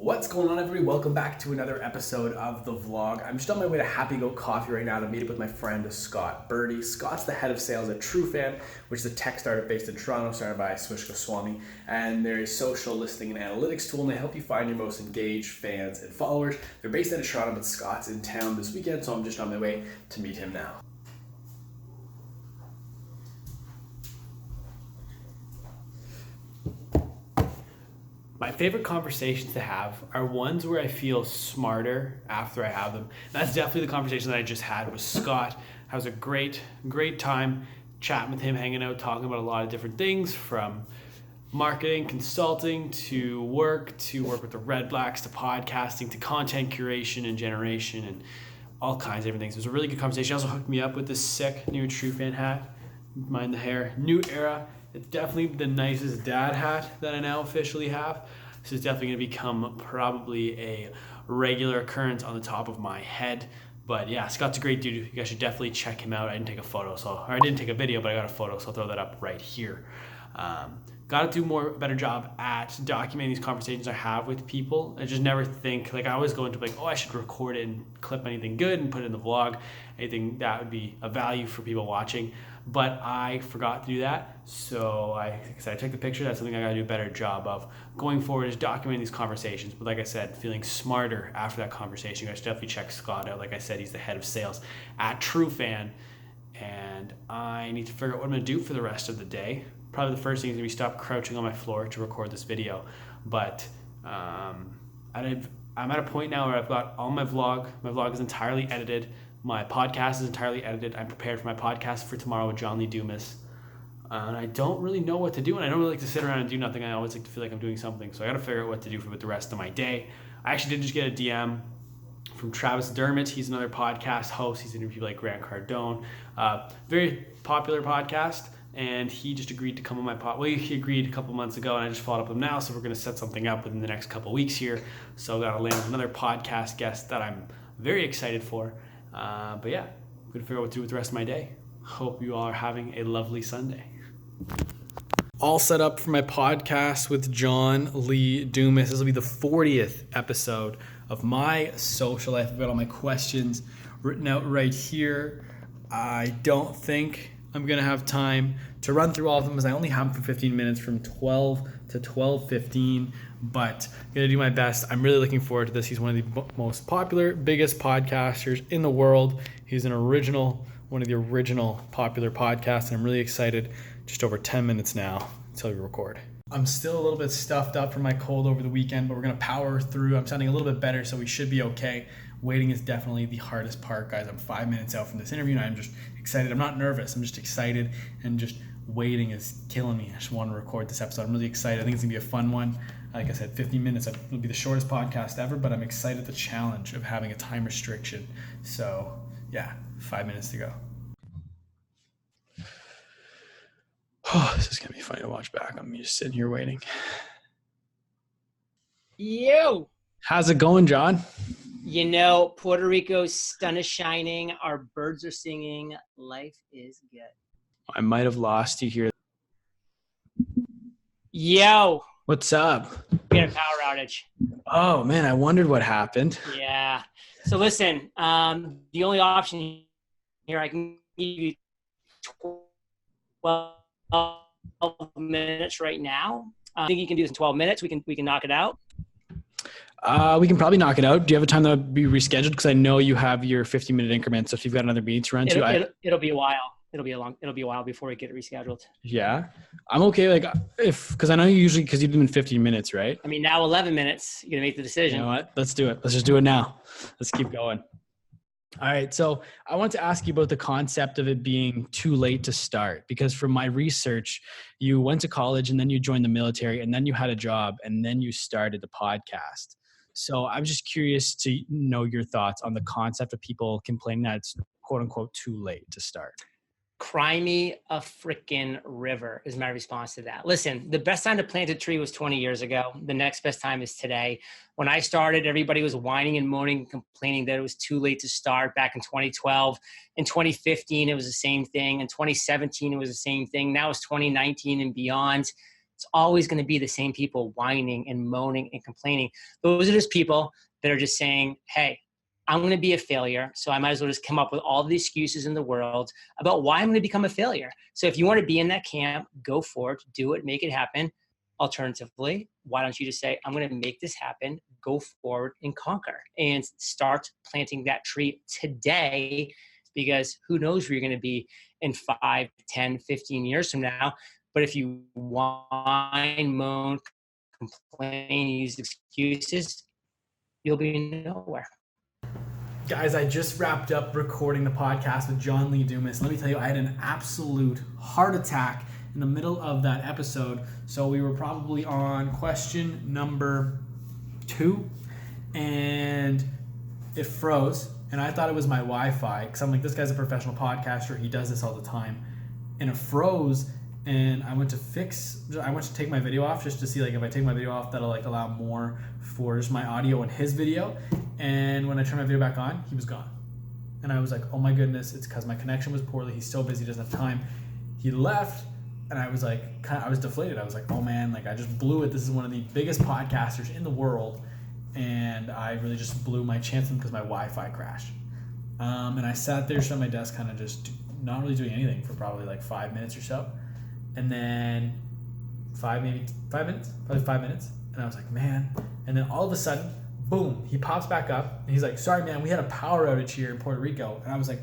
What's going on, everybody? Welcome back to another episode of the vlog. I'm just on my way to Happy Go Coffee right now to meet up with my friend Scott Birdie. Scott's the head of sales at TrueFan, which is a tech startup based in Toronto, started by Swish Goswami. And they're a social listing and analytics tool, and they help you find your most engaged fans and followers. They're based out of Toronto, but Scott's in town this weekend, so I'm just on my way to meet him now. My favorite conversations to have are ones where I feel smarter after I have them. And that's definitely the conversation that I just had with Scott. I was a great time chatting with him, hanging out, talking about a lot of different things, from marketing, consulting, to work with the REDBLACKS, to podcasting, to content curation and generation, and all kinds of different things. It was a really good conversation. He also hooked me up with this sick new TrueFan hat. Mind the hair. New era. It's definitely the nicest dad hat that I now officially have. This is definitely going to become probably a regular occurrence on the top of my head. But yeah, Scott's a great dude. You guys should definitely check him out. I didn't take a video, but I got a photo, so I'll throw that up right here. Got to do a better job at documenting these conversations I have with people. I just never think, I always go into I should record it and clip anything good and put it in the vlog, anything that would be of value for people watching. But I forgot to do that. So I took the picture. That's something I gotta do a better job of going forward, is documenting these conversations. But like I said, feeling smarter after that conversation. You guys definitely check Scott out. Like I said, he's the head of sales at TrueFan. And I need to figure out what I'm gonna do for the rest of the day. Probably the first thing is gonna be stop crouching on my floor to record this video. But I'm at a point now where I've got all my vlog. My vlog is entirely edited. My podcast is entirely edited. I'm prepared for my podcast for tomorrow with Jon Lee Dumas. And I don't really know what to do, and I don't really like to sit around and do nothing. I always like to feel like I'm doing something. So I got to figure out what to do with the rest of my day. I actually did just get a DM from Travis Dermott. He's another podcast host. He's interviewed people like Grant Cardone. Very popular podcast. And he just agreed to come on my pod. Well, he agreed a couple months ago, and I just followed up with him now. So we're going to set something up within the next couple weeks here. So I got to land with another podcast guest that I'm very excited for. But yeah, I'm gonna figure out what to do with the rest of my day. Hope you all are having a lovely Sunday. All set up for my podcast with Jon Lee Dumas. This will be the 40th episode of my social life. I've got all my questions written out right here. I don't think I'm gonna have time to run through all of them, as I only have them for 15 minutes from 12 to 12:15, but I'm gonna do my best. I'm really looking forward to this. He's one of the most popular, biggest podcasters in the world. He's one of the original popular podcasts, and I'm really excited. Just over 10 minutes now until we record. I'm still a little bit stuffed up from my cold over the weekend, but we're gonna power through. I'm sounding a little bit better, so we should be okay. Waiting is definitely the hardest part, guys. I'm 5 minutes out from this interview, and I'm just excited. I'm not nervous. I'm just excited, and just waiting is killing me. I just want to record this episode. I'm really excited. I think it's gonna be a fun one. Like I said, 15 minutes. It'll be the shortest podcast ever, but I'm excited at the challenge of having a time restriction. So yeah, 5 minutes to go. Oh, this is gonna be funny to watch back on me just sitting here waiting. Yo! How's it going, John? You know, Puerto Rico's sun is shining. Our birds are singing. Life is good. I might have lost you here. Yo! What's up? We had a power outage. Oh, man, I wondered what happened. Yeah. So listen, the only option here, I can give you 12 minutes right now. I think you can do this in 12 minutes. We can knock it out. We can probably knock it out. Do you have a time that would be rescheduled? Because I know you have your 50-minute increments. So if you've got another meeting to run it'll be a while. It'll be a while before we get it rescheduled. Yeah, I'm okay. Because I know you usually, because you do in 15 minutes, right? I mean, now 11 minutes. You're gonna make the decision. You know what? Let's do it. Let's just do it now. Let's keep going. All right. So I want to ask you about the concept of it being too late to start, because from my research, you went to college and then you joined the military and then you had a job and then you started the podcast. So I'm just curious to know your thoughts on the concept of people complaining that it's quote unquote too late to start. Cry me a freaking river is my response to that. Listen, the best time to plant a tree was 20 years ago. The next best time is today. When I started, everybody was whining and moaning and complaining that it was too late to start back in 2012. In 2015, it was the same thing. In 2017, it was the same thing. Now it's 2019 and beyond. It's always going to be the same people whining and moaning and complaining. Those are just people that are just saying, hey, I'm going to be a failure, so I might as well just come up with all the excuses in the world about why I'm going to become a failure. So if you want to be in that camp, go for it, do it, make it happen. Alternatively, why don't you just say, I'm going to make this happen, go forward and conquer, and start planting that tree today, because who knows where you're going to be in 5, 10, 15 years from now. But if you whine, moan, complain, use excuses, you'll be nowhere. Guys, I just wrapped up recording the podcast with Jon Lee Dumas. Let me tell you, I had an absolute heart attack in the middle of that episode. So we were probably on question number 2, and it froze. And I thought it was my Wi-Fi, because I'm like, this guy's a professional podcaster. He does this all the time. And it froze, and I went to take my video off just to see, like, if I take my video off, that'll like allow more for just my audio and his video. And when I turned my video back on, he was gone. And I was like, oh my goodness, it's because my connection was poorly. He's so busy, he doesn't have time. He left, and I was like, I was deflated. I was like, oh man, like I just blew it. This is one of the biggest podcasters in the world, and I really just blew my chance because my Wi-Fi crashed. And I sat there at my desk, kind of just not really doing anything for probably like 5 minutes or so. And then 5 minutes, and I was like, man. And then all of a sudden, boom, he pops back up, and he's like, sorry, man, we had a power outage here in Puerto Rico. And I was like,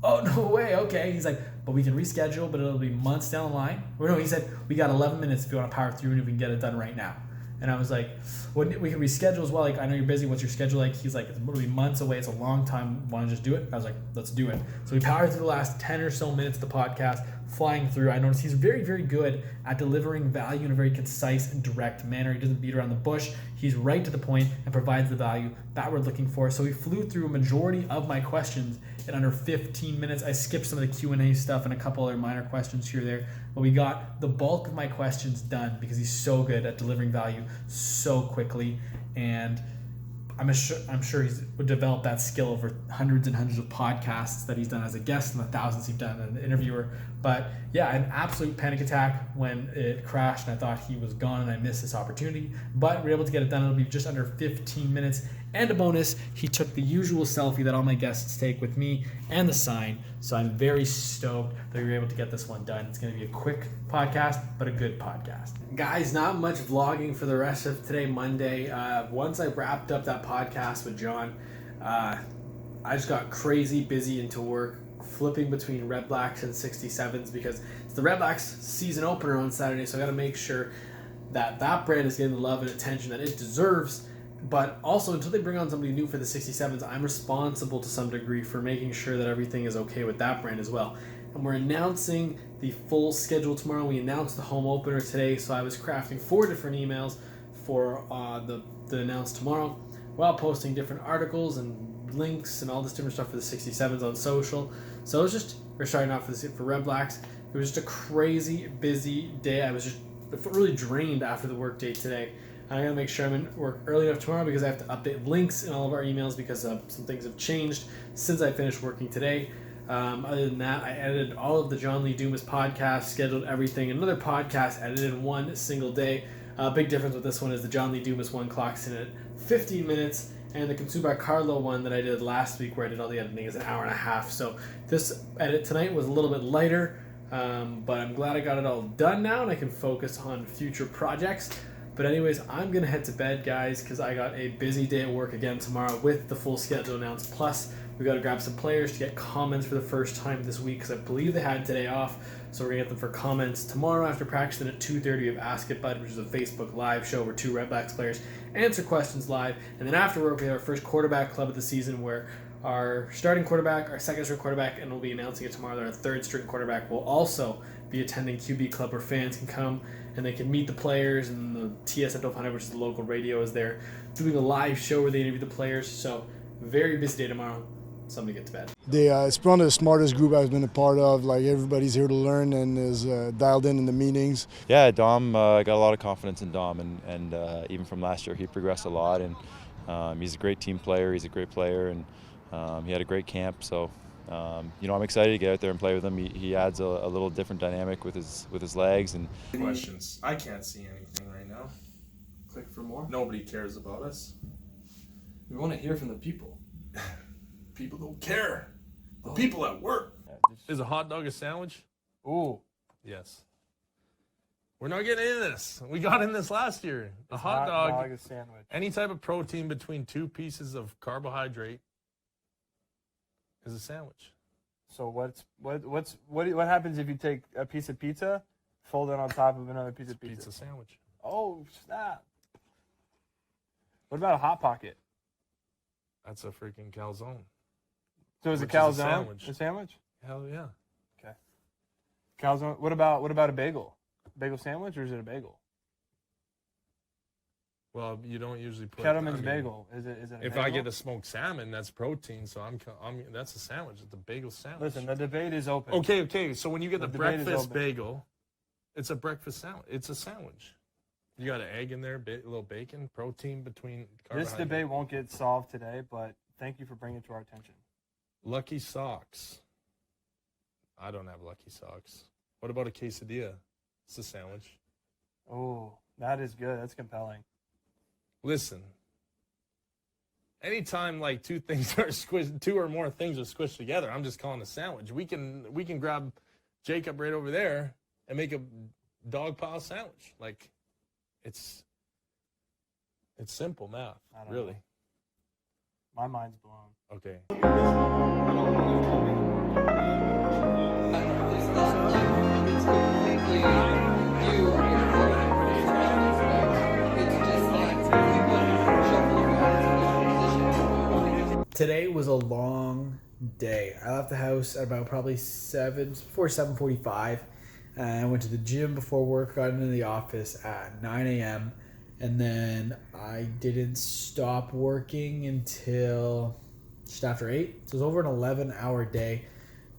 oh, no way, okay. He's like, but we can reschedule, but it'll be months down the line. Or no, he said, we got 11 minutes if you want to power through and if we can get it done right now. And I was like, well, we can reschedule as well. Like, I know you're busy. What's your schedule like? He's like, it'll be months away. It's a long time. Want to just do it? I was like, let's do it. So we powered through the last 10 or so minutes of the podcast, flying through. I noticed he's very, very good at delivering value in a very concise and direct manner. He doesn't beat around the bush. He's right to the point and provides the value that we're looking for. So we flew through a majority of my questions in under 15 minutes. I skipped some of the Q&A stuff and a couple other minor questions here or there, but we got the bulk of my questions done because he's so good at delivering value so quickly. And I'm sure he's would develop that skill over hundreds and hundreds of podcasts that he's done as a guest and the thousands he's done as an interviewer. But yeah, an absolute panic attack when it crashed, and I thought he was gone and I missed this opportunity. But we're able to get it done. It'll be just under 15 minutes. And a bonus, he took the usual selfie that all my guests take with me and the sign. So I'm very stoked that we were able to get this one done. It's going to be a quick podcast, but a good podcast. Guys, not much vlogging for the rest of today, Monday. Once I wrapped up that podcast with Jon, I just got crazy busy into work, flipping between REDBLACKS and 67s because it's the REDBLACKS season opener on Saturday. So I got to make sure that that brand is getting the love and attention that it deserves. But also, until they bring on somebody new for the 67s, I'm responsible to some degree for making sure that everything is okay with that brand as well. And we're announcing the full schedule tomorrow. We announced the home opener today, so I was crafting 4 different emails for the announce tomorrow while posting different articles and links and all this different stuff for the 67s on social. So we're starting off for REDBLACKS. It was just a crazy busy day. I felt really drained after the work day today. I gotta make sure I'm in work early enough tomorrow because I have to update links in all of our emails because some things have changed since I finished working today. Other than that, I edited all of the Jon Lee Dumas podcasts, scheduled everything. Another podcast edited in one single day. Big difference with this one is the Jon Lee Dumas one clocks in at 15 minutes, and the Consume by Carlo one that I did last week where I did all the editing is an hour and a half. So this edit tonight was a little bit lighter, but I'm glad I got it all done now and I can focus on future projects. But anyways, I'm going to head to bed, guys, because I got a busy day at work again tomorrow with the full schedule announced. Plus, we got to grab some players to get comments for the first time this week because I believe they had today off. So we're going to get them for comments tomorrow after practice. Then at 2:30 we have Ask It Bud, which is a Facebook live show where 2 REDBLACKS players answer questions live. And then after work, we have our first quarterback club of the season where our starting quarterback, our second string quarterback, and we'll be announcing it tomorrow that our third string quarterback will also be attending QB Club where fans can come and they can meet the players, and the TSF 1200, which is the local radio, is there doing a live show where they interview the players. So very busy day tomorrow. Somebody get to bed. It's probably the smartest group I've been a part of. Like, everybody's here to learn and is dialed in the meetings. Yeah, Dom, I got a lot of confidence in Dom, and even from last year, he progressed a lot, and he's a great team player. He's a great player, and he had a great camp. So I'm excited to get out there and play with him. He adds a little different dynamic with his legs. And questions. I can't see anything right now. Click for more. Nobody cares about us. We want to hear from the people. People don't care. The people at work. Is a hot dog a sandwich? Ooh. Yes. We're not getting into this. We got in this last year. A hot dog, a sandwich. any type of protein between 2 pieces of carbohydrate is a sandwich. So what happens if you take a piece of pizza, fold it on top of another piece of pizza? Pizza sandwich. Oh, snap. What about a Hot Pocket? That's a freaking calzone. So is a Which is a calzone sandwich. a sandwich? Hell yeah. Okay. Calzone. What about a bagel? Bagel sandwich, or is it a bagel? Well, you don't usually put Kettleman's bagel. Is it a If bagel? I get a smoked salmon, that's protein, so I'm that's a sandwich. It's a bagel sandwich. Listen, the debate is open. Okay. So when you get the debate is breakfast open. bagel, it's a breakfast sandwich. It's a sandwich. You got an egg in there, a little bacon, protein between This carbohydrate. debate won't get solved today, but thank you for bringing it to our attention. Lucky socks. I don't have lucky socks. What about a quesadilla? It's a sandwich. Oh, that is good. That's compelling. Listen. Anytime like two or more things are squished together, I'm just calling it a sandwich. We can grab Jacob right over there and make a dog pile sandwich. Like it's simple math, I don't really. know. My mind's blown. Okay. Today was a long day. I left the house at about probably 7:45. I went to the gym before work, got into the office at 9 a.m. And then I didn't stop working until just after 8. So it was over an 11-hour day.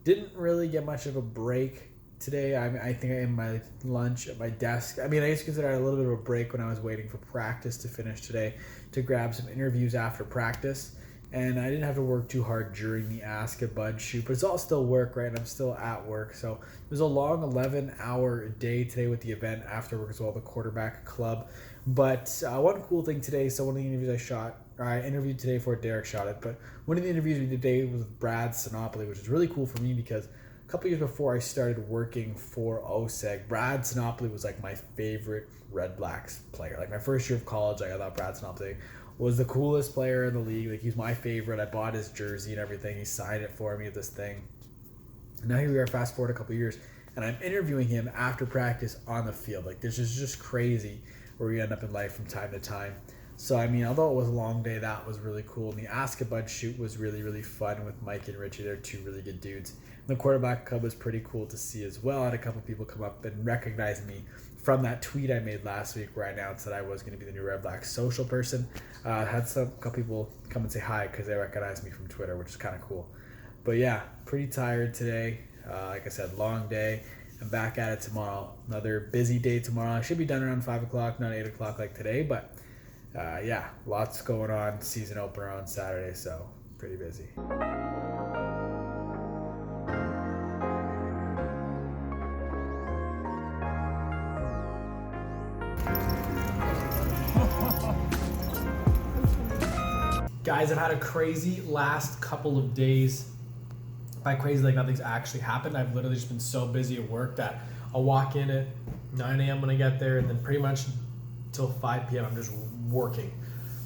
Didn't really get much of a break today. I think I ate my lunch at my desk. I mean, I used to consider it a little bit of a break when I was waiting for practice to finish today to grab some interviews after practice. And I didn't have to work too hard during the Ask a Bud shoot, but it's all still work, right? And I'm still at work. So it was a long 11-hour day today with the event after work as well, the quarterback club. But one cool thing today, so one of the interviews I interviewed today before Derek shot it, but one of the interviews we did today was with Brad Sinopoli, which is really cool for me because a couple years before I started working for OSEG, Brad Sinopoli was like my favorite Red Blacks player. Like my first year of college, I thought Brad Sinopoli was the coolest player in the league. Like he's my favorite. I bought his jersey and everything. He signed it for me at this thing. And now here we are, fast forward a couple years, and I'm interviewing him after practice on the field. Like this is just crazy where we end up in life from time to time. So I mean, although it was a long day, that was really cool. And the Ask a Bud shoot was really, really fun with Mike and Richie. They're two really good dudes. And the quarterback club was pretty cool to see as well. I had a couple people come up and recognize me from that tweet I made last week where I announced that I was going to be the new Red Blacks social person. Had a couple people come and say hi because they recognized me from Twitter, which is kind of cool. But yeah, pretty tired today. Like I said, long day. I'm back at it tomorrow. Another busy day tomorrow. I should be done around 5 o'clock, not 8 o'clock like today. But yeah, lots going on. Season opener on Saturday, so pretty busy. Guys, I've had a crazy last couple of days. By crazy, like nothing's actually happened. I've literally just been so busy at work that I'll walk in at 9 a.m. when I get there, and then pretty much till 5 p.m. I'm just working.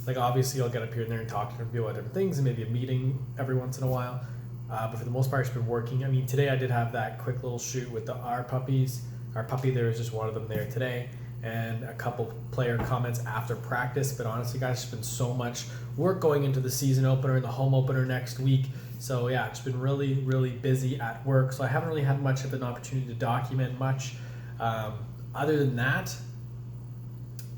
Like obviously I'll get up here and there and talk to people about different things and maybe a meeting every once in a while. But for the most part, I've just been working. I mean, today I did have that quick little shoot with our puppies. Our puppy, there was just one of them there today. And a couple player comments after practice. But honestly, guys, there's been so much work going into the season opener and the home opener next week. So yeah, it's been really, really busy at work. So I haven't really had much of an opportunity to document much. Other than that,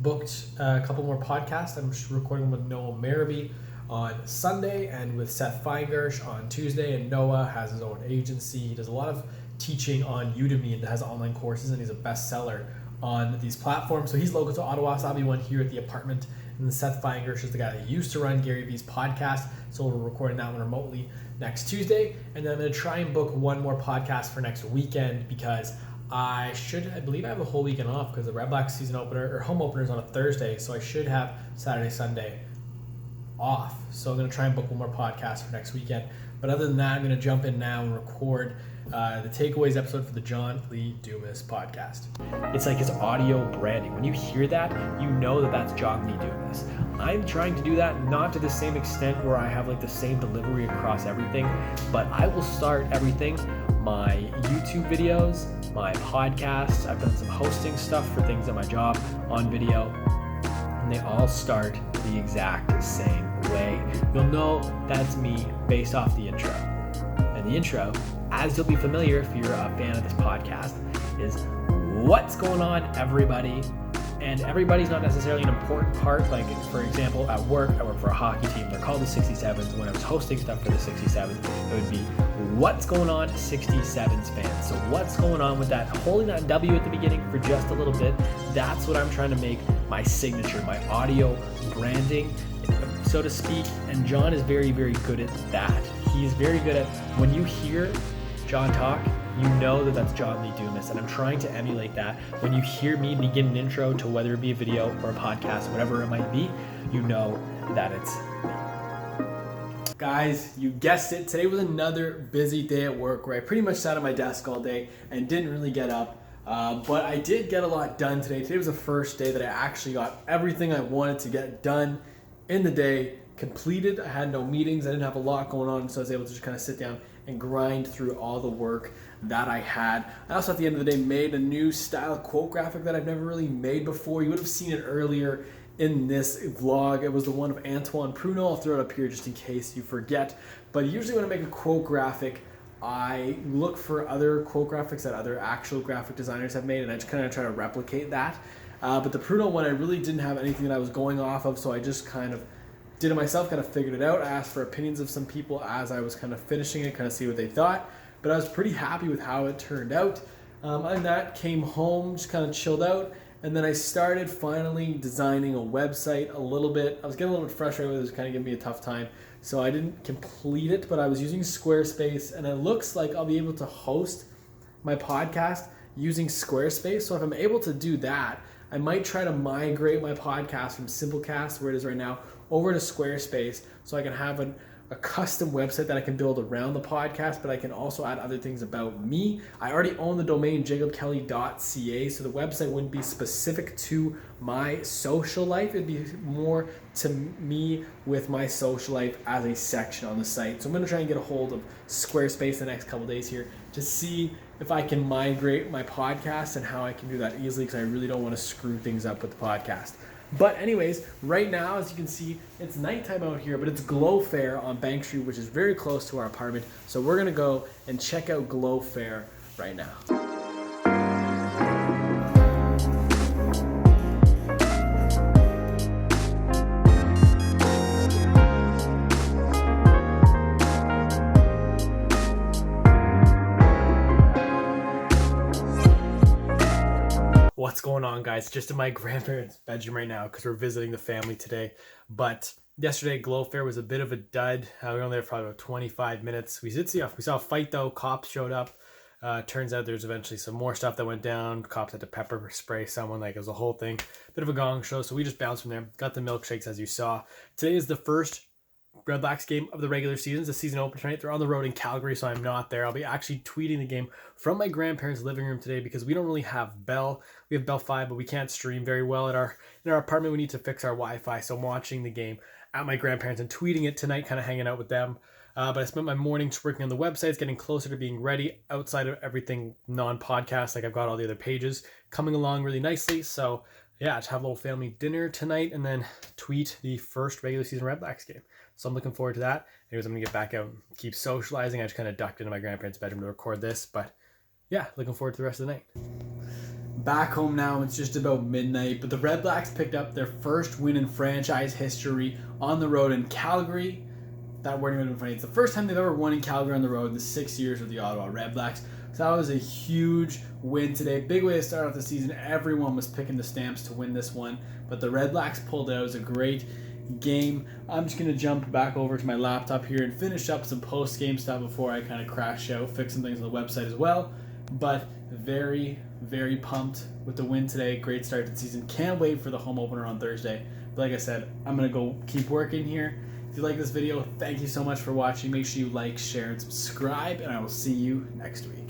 booked a couple more podcasts. I'm just recording with Noah Marabee on Sunday and with Seth Feingersh on Tuesday. And Noah has his own agency. He does a lot of teaching on Udemy and has online courses, and he's a bestseller on these platforms. So he's local to Ottawa, so I'll be one here at the apartment And then Seth Feingersh is the guy that used to run Gary Vee's podcast. So we're recording that one remotely next Tuesday. And then I'm going to try and book one more podcast for next weekend because I believe I have a whole weekend off because the Red Blacks season opener or home opener is on a Thursday. So I should have Saturday, Sunday off. So I'm going to try and book one more podcast for next weekend. But other than that, I'm going to jump in now and record the Takeaways episode for the Jon Lee Dumas podcast. It's like his audio branding. When you hear that, you know that that's Jon Lee Dumas. I'm trying to do that, not to the same extent where I have like the same delivery across everything, but I will start everything, my YouTube videos, my podcasts. I've done some hosting stuff for things at my job on video, and they all start the exact same way. You'll know that's me based off the intro. And the intro, as you'll be familiar if you're a fan of this podcast, is what's going on, everybody? And everybody's not necessarily an important part. Like, for example, at work, I work for a hockey team. They're called the 67s. When I was hosting stuff for the 67s, it would be what's going on, 67s fans. So what's going on with that? Holding that W at the beginning for just a little bit. That's what I'm trying to make my signature, my audio branding, so to speak. And Jon is very, very good at that. He's very good at, when you hear Jon talk, you know that that's Jon Lee Dumas, and I'm trying to emulate that. When you hear me begin an intro to whether it be a video or a podcast, whatever it might be, you know that it's me. Guys, you guessed it. Today was another busy day at work where I pretty much sat at my desk all day and didn't really get up. But I did get a lot done today. Today was the first day that I actually got everything I wanted to get done in the day completed. I had no meetings. I didn't have a lot going on, so I was able to just kind of sit down and grind through all the work that I had. I also at the end of the day made a new style quote graphic that I've never really made before. You would have seen it earlier in this vlog. It was the one of Antoine Pruneau. I'll throw it up here just in case you forget. But usually when I make a quote graphic, I look for other quote graphics that other actual graphic designers have made, and I just kind of try to replicate that. But the Pruneau one, I really didn't have anything that I was going off of, so I just kind of did it myself, kind of figured it out. I asked for opinions of some people as I was kind of finishing it, kind of see what they thought. But I was pretty happy with how it turned out. Other than that, came home, just kind of chilled out. And then I started finally designing a website a little bit. I was getting a little bit frustrated with it. It was kind of giving me a tough time. So I didn't complete it, but I was using Squarespace. And it looks like I'll be able to host my podcast using Squarespace. So if I'm able to do that, I might try to migrate my podcast from Simplecast, where it is right now, over to Squarespace, so I can have a custom website that I can build around the podcast, but I can also add other things about me. I already own the domain jacobkelly.ca, so the website wouldn't be specific to my social life. It'd be more to me with my social life as a section on the site. So I'm gonna try and get a hold of Squarespace the next couple days here to see if I can migrate my podcast and how I can do that easily, because I really don't want to screw things up with the podcast. But anyways, right now, as you can see, it's nighttime out here, but it's Glow Fair on Bank Street, which is very close to our apartment. So we're gonna go and check out Glow Fair right now. What's going on, guys? Just in my grandparents' bedroom right now because we're visiting the family today. But yesterday, Glow Fair was a bit of a dud. We were only there for probably about 25 minutes. We saw a fight though. Cops showed up. Turns out there's eventually some more stuff that went down. Cops had to pepper spray someone. Like, it was a whole thing. Bit of a gong show. So we just bounced from there. Got the milkshakes, as you saw. Today is the first Red Blacks game of the regular season. The season opener tonight. They're on the road in Calgary, so I'm not there. I'll be actually tweeting the game from my grandparents' living room today because we don't really have Bell. We have Bell 5, but we can't stream very well in our apartment. We need to fix our Wi-Fi, so I'm watching the game at my grandparents and tweeting it tonight, kind of hanging out with them. But I spent my mornings working on the websites, getting closer to being ready outside of everything non-podcast. Like, I've got all the other pages coming along really nicely. So yeah, just have a little family dinner tonight and then tweet the first regular season Red Blacks game. So I'm looking forward to that. Anyways, I'm going to get back out and keep socializing. I just kind of ducked into my grandparents' bedroom to record this. But yeah, looking forward to the rest of the night. Back home now, it's just about midnight. But the Red Blacks picked up their first win in franchise history on the road in Calgary. That wording would have been funny. It's the first time they've ever won in Calgary on the road in the 6 years of the Ottawa Red Blacks. So that was a huge win today. Big way to start off the season. Everyone was picking the Stamps to win this one, but the Red Blacks pulled it out. It was a great game. I'm just going to jump back over to my laptop here and finish up some post-game stuff before I kind of crash out, fix some things on the website as well. But very, very pumped with the win today. Great start to the season. Can't wait for the home opener on Thursday. But like I said, I'm going to go keep working here. If you like this video, thank you so much for watching. Make sure you like, share, and subscribe, and I will see you next week.